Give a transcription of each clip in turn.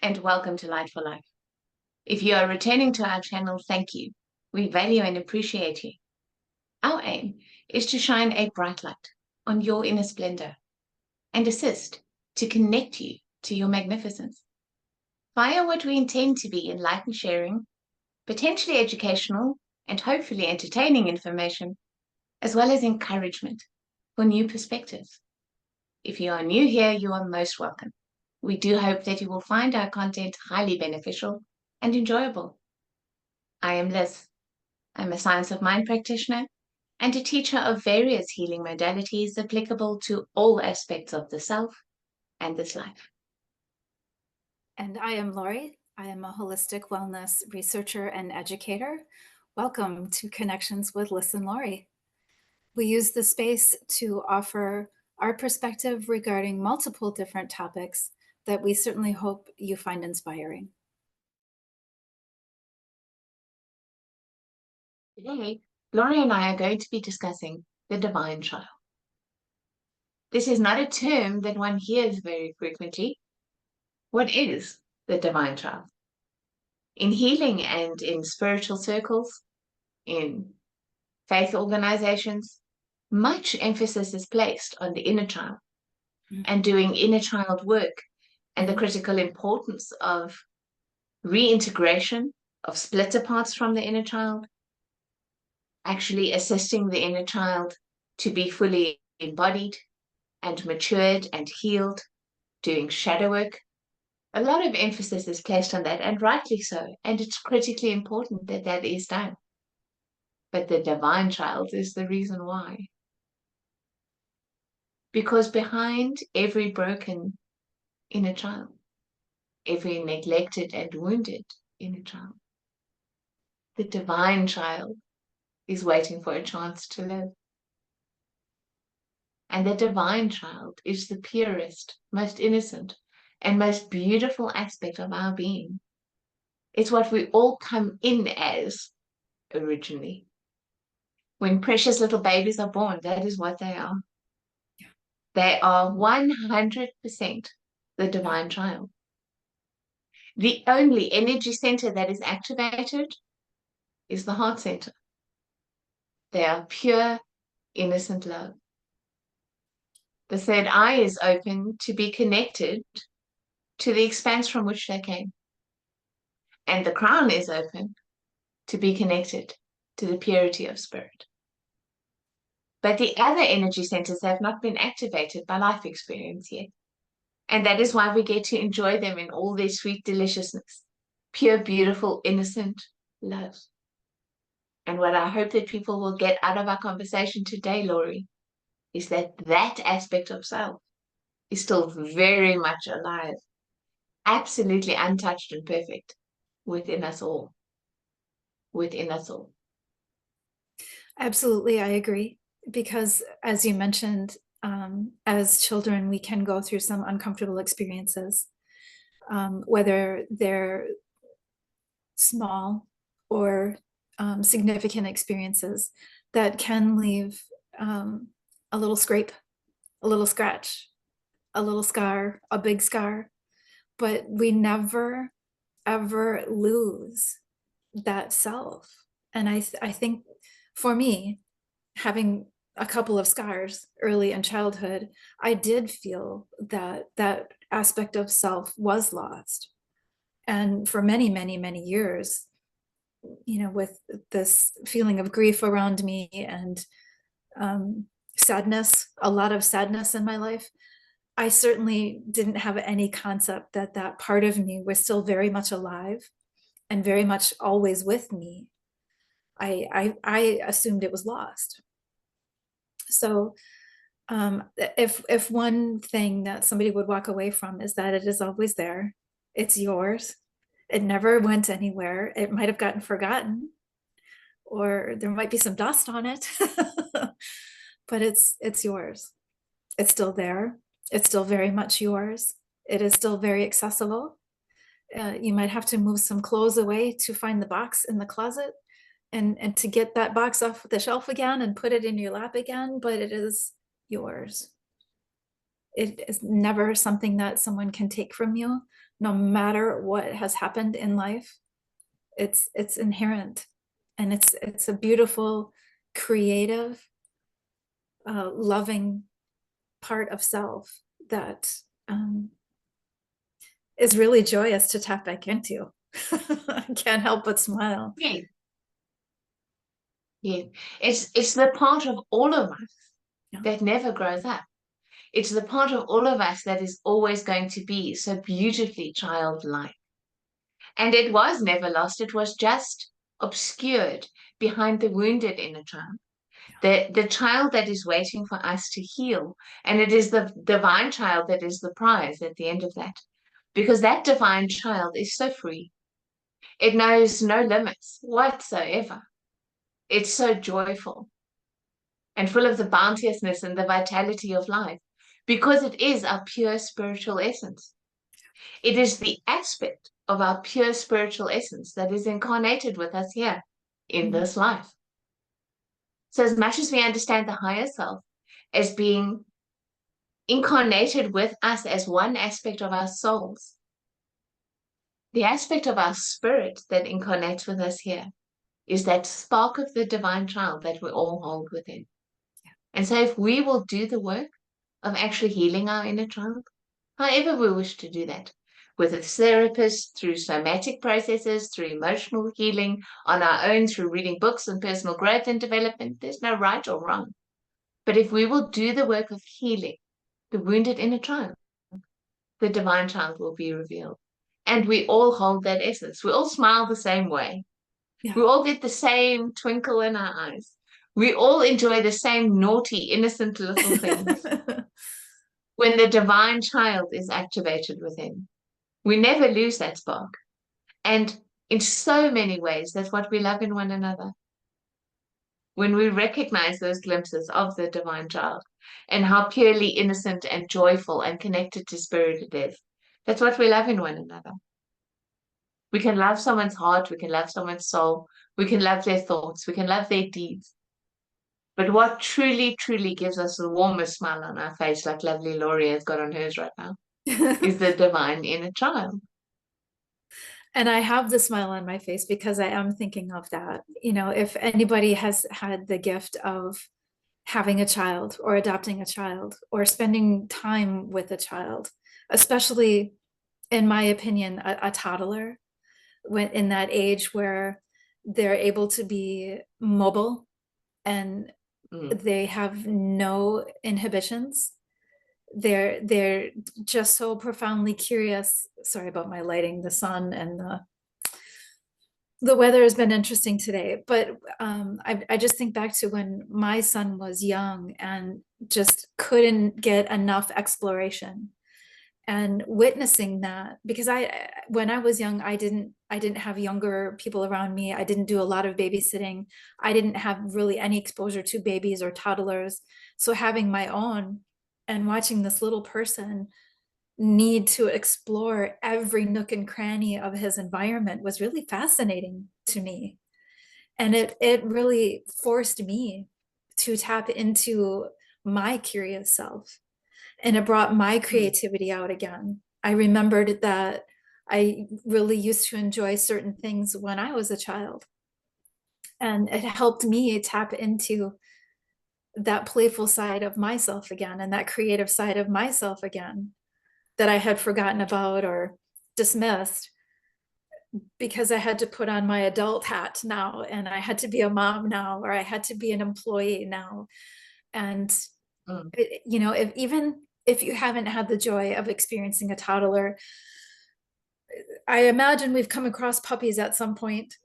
and welcome to Light for Life. If you are returning to our channel, thank you. We value and appreciate you. Our aim is to shine a bright light on your inner splendor and assist to connect you to your magnificence via what we intend to be enlightened sharing, potentially educational and hopefully entertaining information, as well as encouragement for new perspectives. If you are new here, you are most welcome. We do hope that you will find our content highly beneficial and enjoyable. I am Liss. I'm a Science of Mind practitioner and a teacher of various healing modalities applicable to all aspects of the self and this life. And I am Lori. I am a holistic wellness researcher and educator. Welcome to Connections with Liss and Lori. We use this space to offer our perspective regarding multiple different topics that we certainly hope you find inspiring. Today, Lori and I are going to be discussing the divine child. This is not a term that one hears very frequently. What is the divine child? In healing and in spiritual circles, in faith organizations, much emphasis is placed on the inner child and doing inner child work and the critical importance of reintegration of splinter parts from the inner child, actually assisting the inner child to be fully embodied and matured and healed, doing shadow work. A lot of emphasis is placed on that, and rightly so, and it's critically important that that is done. But the divine child is the reason why. Because behind every broken inner child, every neglected and wounded inner child, the divine child is waiting for a chance to live. And the divine child is the purest, most innocent, and most beautiful aspect of our being. It's what we all come in as originally. When precious little babies are born, that is what they are. Yeah. They are 100% the divine child. The only energy center that is activated is the heart center. They are pure, innocent love. The third eye is open to be connected to the expanse from which they came. And the crown is open to be connected to the purity of spirit. But the other energy centers have not been activated by life experience yet. And that is why we get to enjoy them in all their sweet deliciousness, pure, beautiful, innocent love. And what I hope that people will get out of our conversation today, Lori, is that that aspect of self is still very much alive, absolutely untouched and perfect within us all. Within us all. Absolutely, I agree. Because as you mentioned, as children, we can go through some uncomfortable experiences, whether they're small or significant experiences that can leave a little scrape, a little scratch, a little scar, a big scar, but we never ever lose that self. And I think for me, having a couple of scars early in childhood, I did feel that that aspect of self was lost. And for many, many, many years, you know, with this feeling of grief around me and sadness, a lot of sadness in my life, I certainly didn't have any concept that that part of me was still very much alive and very much always with me. I assumed it was lost. So if one thing that somebody would walk away from is that it is always there, it's yours, it never went anywhere, it might have gotten forgotten, or there might be some dust on it, but it's yours. It's still there. It's still very much yours. It is still very accessible. You might have to move some clothes away to find the box in the closet and to get that box off the shelf again and put it in your lap again, but it is yours. it is never something that someone can take from you, no matter what has happened in life. It's inherent, and it's a beautiful, creative, loving part of self that is really joyous to tap back into. I can't help but smile. Yeah. Yeah. It's the part of all of us Yeah. that never grows up. It's the part of all of us that is always going to be so beautifully childlike. And it was never lost. It was just obscured behind the wounded inner child. The child that is waiting for us to heal. And it is the divine child that is the prize at the end of that. Because that divine child is so free. It knows no limits whatsoever. It's so joyful and full of the bounteousness and the vitality of life because it is our pure spiritual essence. It is the aspect of our pure spiritual essence that is incarnated with us here in this life. So as much as we understand the higher self as being incarnated with us as one aspect of our souls, the aspect of our spirit that incarnates with us here is that spark of the divine child that we all hold within. And so if we will do the work of actually healing our inner child, however we wish to do that, with a therapist, through somatic processes, through emotional healing, on our own, through reading books and personal growth and development, there's no right or wrong. But if we will do the work of healing the wounded inner child, the divine child will be revealed. And we all hold that essence. We all smile the same way. Yeah. We all get the same twinkle in our eyes. We all enjoy the same naughty, innocent little things. When the divine child is activated within, we never lose that spark. And in so many ways, that's what we love in one another. When we recognize those glimpses of the divine child and how purely innocent and joyful and connected to spirit it is, that's what we love in one another. We can love someone's heart, we can love someone's soul, we can love their thoughts, we can love their deeds. But what truly, truly gives us the warmest smile on our face, like lovely Laurie has got on hers right now, is the divine inner child. And I have the smile on my face because I am thinking of that. You know, if anybody has had the gift of having a child or adopting a child or spending time with a child, especially, in my opinion, a toddler, when in that age where they're able to be mobile and they have no inhibitions. They're just so profoundly curious. Sorry about my lighting, the sun and the weather has been interesting today, but I just think back to when my son was young and just couldn't get enough exploration, and witnessing that, because when I was young, I didn't have younger people around me. I didn't do a lot of babysitting. I didn't have really any exposure to babies or toddlers. So having my own and watching this little person need to explore every nook and cranny of his environment was really fascinating to me. And it really forced me to tap into my curious self. And it brought my creativity out again. I remembered that I really used to enjoy certain things when I was a child. And it helped me tap into that playful side of myself again and that creative side of myself again that I had forgotten about or dismissed because I had to put on my adult hat now, and I had to be a mom now, or I had to be an employee now. And you know, even if you haven't had the joy of experiencing a toddler, I imagine we've come across puppies at some point.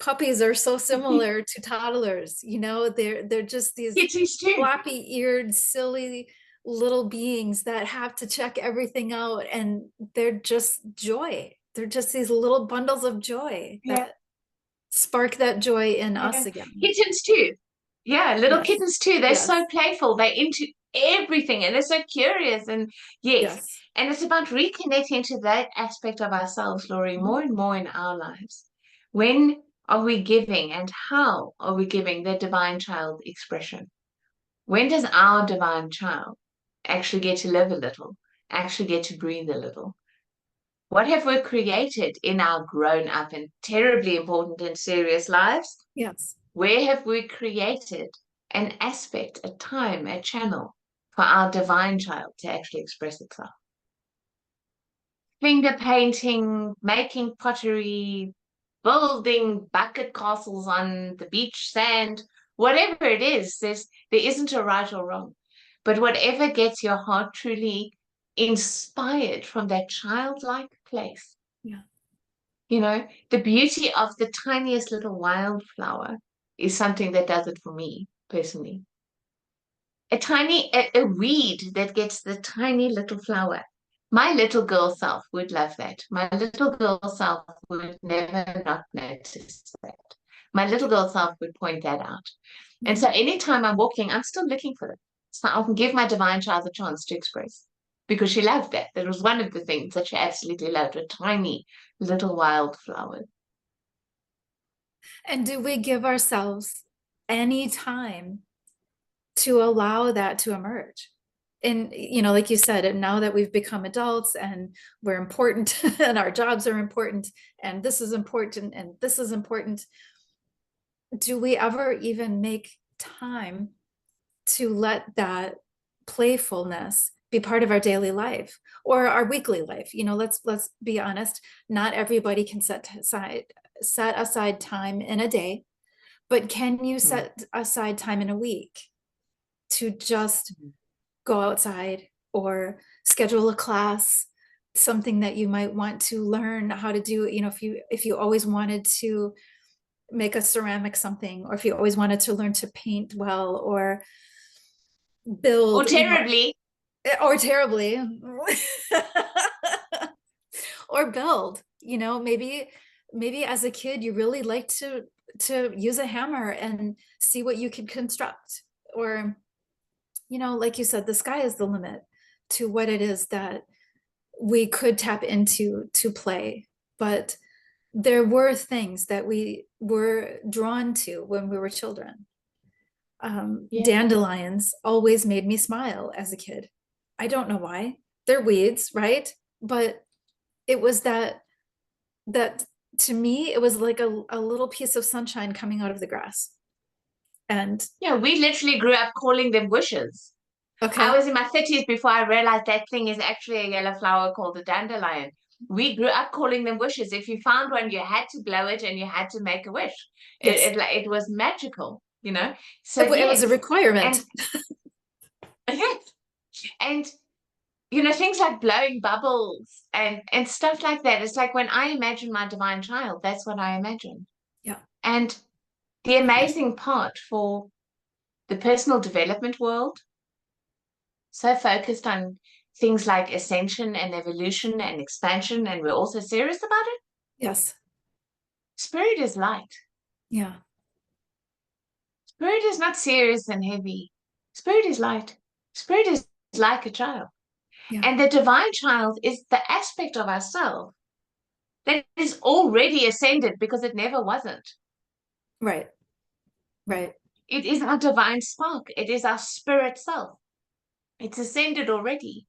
Puppies are so similar to toddlers, you know, they're just these floppy-eared, silly little beings that have to check everything out, and they're just joy. They're just these little bundles of joy that spark that joy in us again. Kittens too. Yeah, little kittens too. They're so playful. They're into everything and they're so curious. And yes. And it's about reconnecting to that aspect of ourselves, Laurie, more and more in our lives. When are we giving and how are we giving the divine child expression? When does our divine child actually get to live a little, actually get to breathe a little. What have we created in our grown up and terribly important and serious lives? Yes. Where have we created an aspect, a time, a channel for our divine child to actually express itself? Finger painting, making pottery, building bucket castles on the beach sand, whatever it is, there isn't a right or wrong. But whatever gets your heart truly inspired from that childlike place. Yeah. You know, the beauty of the tiniest little wildflower is something that does it for me personally. A weed that gets the tiny little flower. My little girl self would love that. My little girl self would never not notice that. My little girl self would point that out. And so anytime I'm walking, I'm still looking for it. So I can give my divine child a chance to express because she loved that. That was one of the things that she absolutely loved, a tiny little wildflower. And do we give ourselves any time to allow that to emerge? And, you know, like you said, and now that we've become adults and we're important and our jobs are important and this is important and this is important, do we ever even make time to let that playfulness be part of our daily life or our weekly life? You know, let's be honest, not everybody can set aside time in a day, but can you set aside time in a week to just go outside or schedule a class, something that you might want to learn how to do? You know, if you always wanted to make a ceramic something, or if you always wanted to learn to paint well or Or build, you know, terribly. or terribly or build, you know, maybe as a kid you really like to use a hammer and see what you can construct. Or, you know, like you said, the sky is the limit to what it is that we could tap into to play. But there were things that we were drawn to when we were children. Yeah. Dandelions always made me smile as a kid. I don't know why. They're weeds, right? But it was that to me, it was like a little piece of sunshine coming out of the grass. And Yeah, we literally grew up calling them bushes. I okay. was in my 30s before I realized that thing is actually a yellow flower called the dandelion. We grew up calling them wishes. If you found one, you had to blow it and you had to make a wish. Yes. It was magical, you know? So It was a yes. requirement. And yes. And you know, things like blowing bubbles and stuff like that. It's like when I imagine my divine child, that's what I imagine. Yeah. And the amazing part for the personal development world, so focused on things like ascension and evolution and expansion, and we're also serious about it. Yes. Spirit is light. Yeah. Spirit is not serious and heavy. Spirit is light. Spirit is like a child. Yeah. And the divine child is the aspect of ourselves that is already ascended because it never wasn't. Right. Right. It is our divine spark. It is our spirit self. It's ascended already.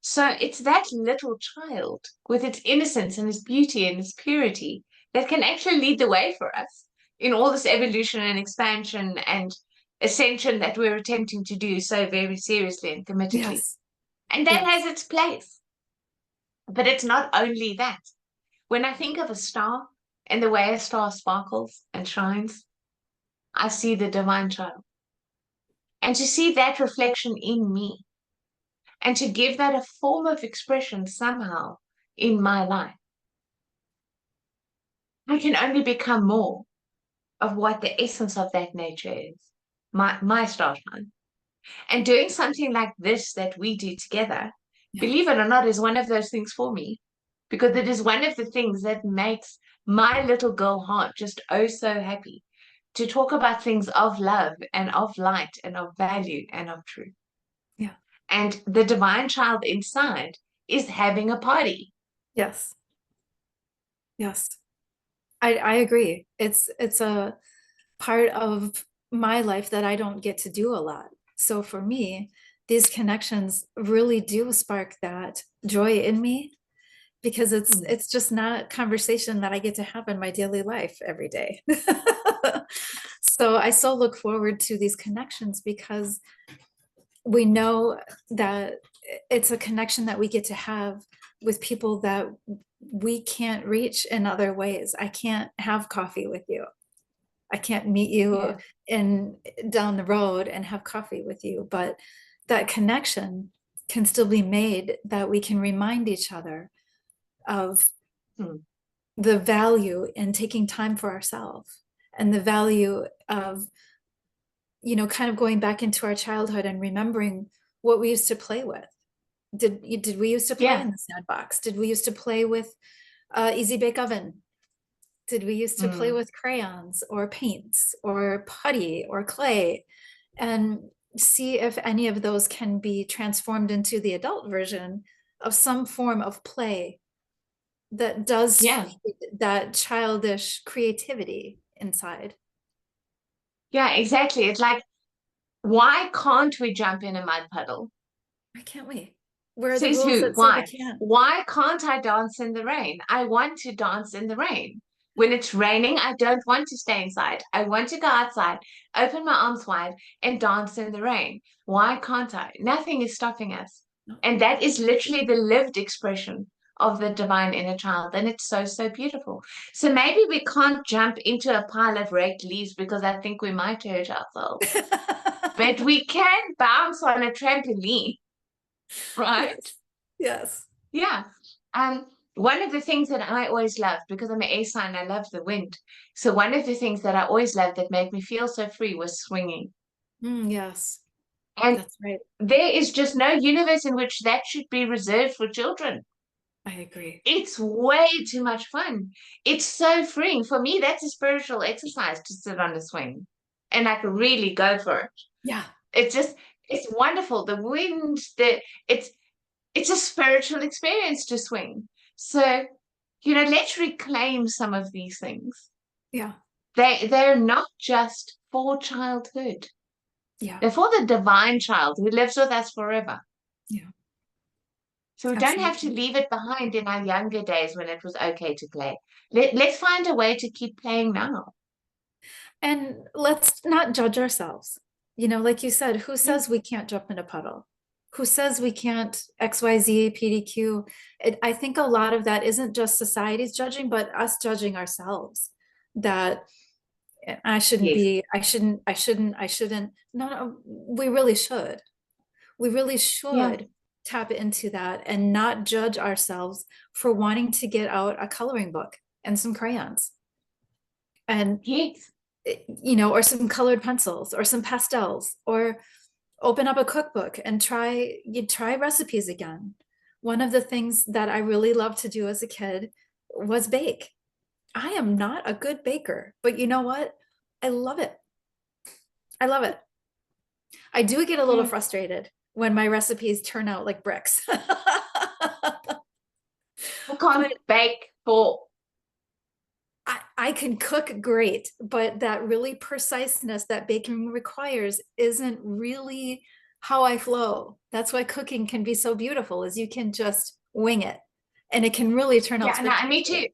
So it's that little child with its innocence and its beauty and its purity that can actually lead the way for us in all this evolution and expansion and ascension that we're attempting to do so very seriously and committedly. Yes. And that Yes. has its place. But it's not only that. When I think of a star and the way a star sparkles and shines, I see the divine child. And to see that reflection in me and to give that a form of expression somehow in my life, I can only become more of what the essence of that nature is, my star sign. And doing something like this that we do together, Yeah. believe it or not, is one of those things for me, because it is one of the things that makes my little girl heart just oh so happy to talk about things of love and of light and of value and of truth. Yeah. And the divine child inside is having a party. Yes. Yes. I agree. It's a part of my life that I don't get to do a lot. So for me, these connections really do spark that joy in me, because Mm. it's just not conversation that I get to have in my daily life every day. So I so look forward to these connections, because we know that it's a connection that we get to have with people that we can't reach in other ways. I can't have coffee with you. I can't meet you Yeah. in down the road and have coffee with you, but that connection can still be made, that we can remind each other of Mm. the value in taking time for ourselves, and the value of, kind of going back into our childhood and remembering what we used to play with. Did we used to play Yeah. in the sandbox? Did we used to play with easy bake oven? Did we used to play Mm. with crayons or paints or putty or clay? And see if any of those can be transformed into the adult version of some form of play that does Yeah. feed that childish creativity inside. Yeah, exactly. It's like, why can't we jump in a mud puddle? Why can't we? Where are the Says rules who? that say we Why? can't? Why can't I dance in the rain? I want to dance in the rain. When it's raining, I don't want to stay inside. I want to go outside, open my arms wide, and dance in the rain. Why can't I? Nothing is stopping us. No. And that is literally the lived expression of the divine inner child. And it's so, so beautiful. So maybe we can't jump into a pile of raked leaves because I think we might hurt ourselves. But we can bounce on a trampoline, right? Yes. Yes. Yeah. One of the things that I always loved, because I'm an air sign, I love the wind. So one of the things that I always loved that made me feel so free was swinging. Yes. And That's right. there is just no universe in which that should be reserved for children. I agree. It's way too much fun. It's so freeing. For me, that's a spiritual exercise to sit on a swing. And I can really go for it. Yeah. It's just, it's wonderful. The wind, it's a spiritual experience to swing. So, let's reclaim some of these things. Yeah. They're not just for childhood. Yeah. They're for the divine child who lives with us forever. Yeah. So we don't have to Absolutely. leave it behind in our younger days when it was okay to play. Let's find a way to keep playing now. And let's not judge ourselves. Like you said, who Yeah. says we can't jump in a puddle? Who says we can't XYZ, PDQ? I think a lot of that isn't just society's judging, but us judging ourselves. That I shouldn't Yes. be, I shouldn't. No, no, we really should. We really Yeah. should tap into that and not judge ourselves for wanting to get out a coloring book and some crayons. And Yes. or some colored pencils or some pastels, or open up a cookbook and try recipes again. One of the things that I really loved to do as a kid was bake. I am not a good baker, but you know what? I love it. I love it. I do get a little Yeah. frustrated when my recipes turn out like bricks. I can't But bake for. I can cook great, but that really preciseness that baking requires isn't really how I flow. That's why cooking can be so beautiful, is you can just wing it and it can really turn out Yeah, no, me spectacular. too.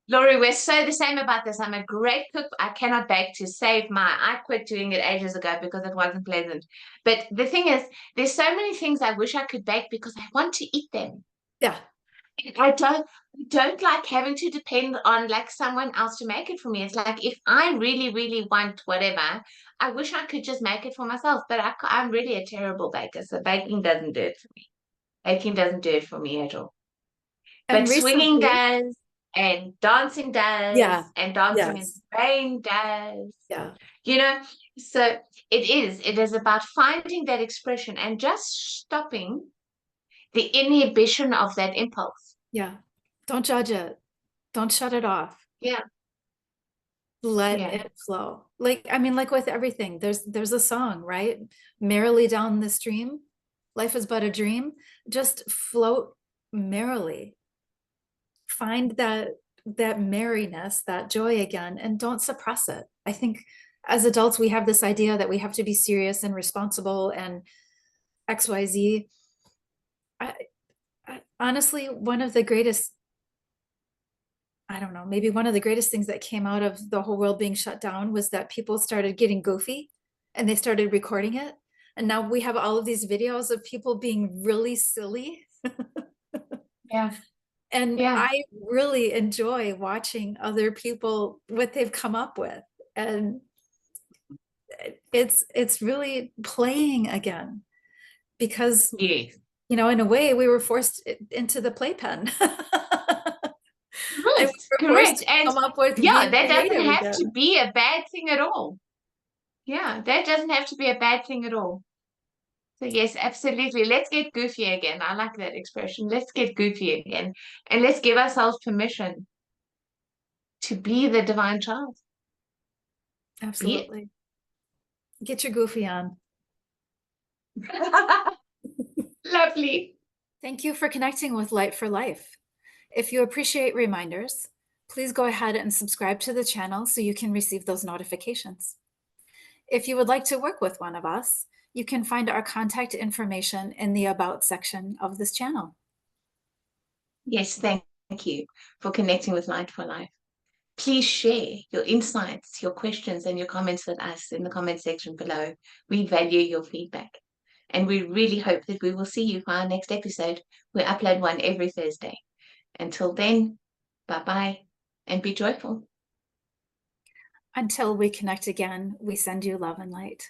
Laurie, we're so the same about this. I'm a great cook. I cannot bake to save I quit doing it ages ago because it wasn't pleasant. But the thing is, there's so many things I wish I could bake because I want to eat them. Yeah. I don't like having to depend on like someone else to make it for me. It's like if I really, really want whatever, I wish I could just make it for myself. But I'm really a terrible baker, so baking doesn't do it for me. Baking doesn't do it for me at all. And But swinging recently, does, and dancing yeah, does, and dancing in yes, the rain does. yeah, You know, so it is about finding that expression and just stopping the inhibition of that impulse. yeah. Don't judge it. Don't shut it off. Yeah, Let yeah, it flow. Like with everything, there's a song, right? Merrily down the stream, life is but a dream. Just float merrily. Find that merriness, that joy again, and don't suppress it. I think as adults, we have this idea that we have to be serious and responsible, and XYZ. Honestly, one of the greatest, I don't know, maybe one of the greatest things that came out of the whole world being shut down was that people started getting goofy and they started recording it. And now we have all of these videos of people being really silly. Yeah. And Yeah. I really enjoy watching other people, what they've come up with. And it's really playing again because, Yes. you know, in a way we were forced into the playpen. And we Correct. were forced Correct. to And come up with yeah, being that doesn't creative have to again. be a bad thing at all. Yeah, that doesn't have to be a bad thing at all. So yes, absolutely. Let's get goofy again. I like that expression. Let's get goofy again. And let's give ourselves permission to be the divine child. Be it. Absolutely. Get your goofy on. Lovely. Thank you for connecting with Light for Life. If you appreciate reminders, please go ahead and subscribe to the channel so you can receive those notifications. If you would like to work with one of us, you can find our contact information in the About section of this channel. Yes, thank you for connecting with Light for Life. Please share your insights, your questions, and your comments with us in the comment section below. We value your feedback. And we really hope that we will see you for our next episode. We upload one every Thursday. Until then, bye-bye and be joyful. Until we connect again, we send you love and light.